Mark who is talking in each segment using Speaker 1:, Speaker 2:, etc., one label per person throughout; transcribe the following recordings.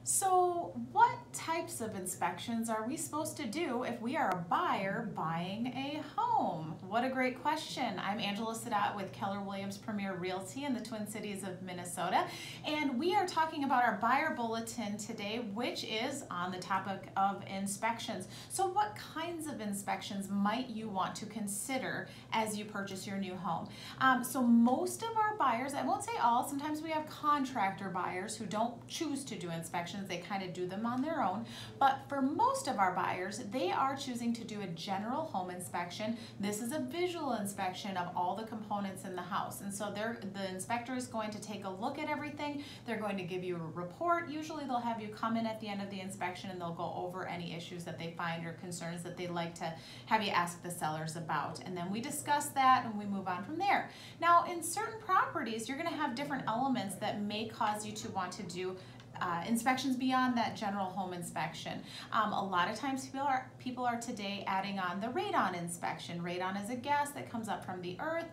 Speaker 1: So what types of inspections are we supposed to do if we are a buyer buying a home? What a great question. I'm Angela Sadat with Keller Williams Premier Realty in the Twin Cities of Minnesota, and we are talking about our buyer bulletin today, which is on the topic of inspections. So what kinds of inspections might you want to consider as you purchase your new home? So most of our buyers, I won't say all, sometimes we have contractor buyers who don't choose to do inspections. They kind of do them on their own, but for most of our buyers, they are choosing to do a general home inspection. This is a visual inspection of all the components in the house, and so the inspector is going to take a look at everything. They're going to give you a report. Usually they'll have you come in at the end of the inspection and they'll go over any issues that they find or concerns that they'd like to have you ask the sellers about, and then we discuss that and we move on from there. Now, in certain properties, you're going to have different elements that may cause you to want to do inspections beyond that general home inspection. A lot of times people are today adding on the radon inspection. Radon is a gas that comes up from the earth.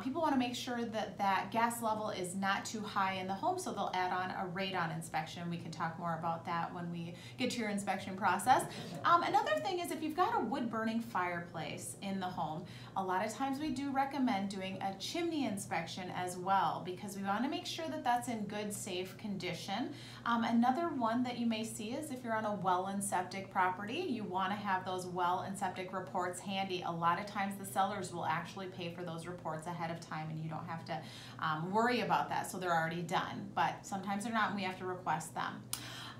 Speaker 1: People want to make sure that that gas level is not too high in the home, so they'll add on a radon inspection. We can talk more about that when we get to your inspection process. Another thing is if you've got a wood-burning fireplace in the home, a lot of times we do recommend doing a chimney inspection as well, because we want to make sure that that's in good, safe condition. Another one that you may see is if you're on a well and septic property, you want to have those well and septic reports handy. A lot of times the sellers will actually pay for those reports ahead of time, and you don't have to worry about that, so they're already done, but sometimes they're not and we have to request them.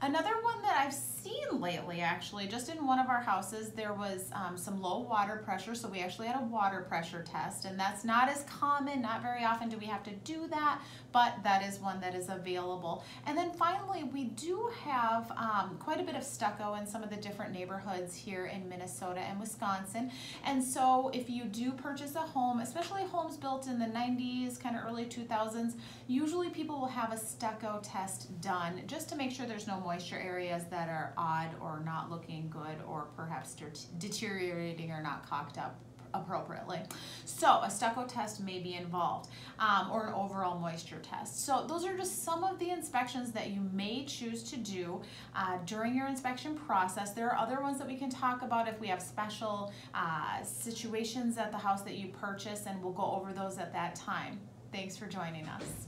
Speaker 1: Another one that I've seen lately, actually, just in one of our houses, there was some low water pressure, so we actually had a water pressure test, and that's not as common. Not very often do we have to do that, but that is one that is available. And then finally, we do have quite a bit of stucco in some of the different neighborhoods here in Minnesota and Wisconsin, and so if you do purchase a home, especially homes built in the 90s, kind of early 2000s, usually people will have a stucco test done just to make sure there's no moisture areas that are odd or not looking good, or perhaps deteriorating or not caulked up appropriately. So a stucco test may be involved, or an overall moisture test. So those are just some of the inspections that you may choose to do during your inspection process. There are other ones that we can talk about if we have special situations at the house that you purchase, and we'll go over those at that time. Thanks for joining us.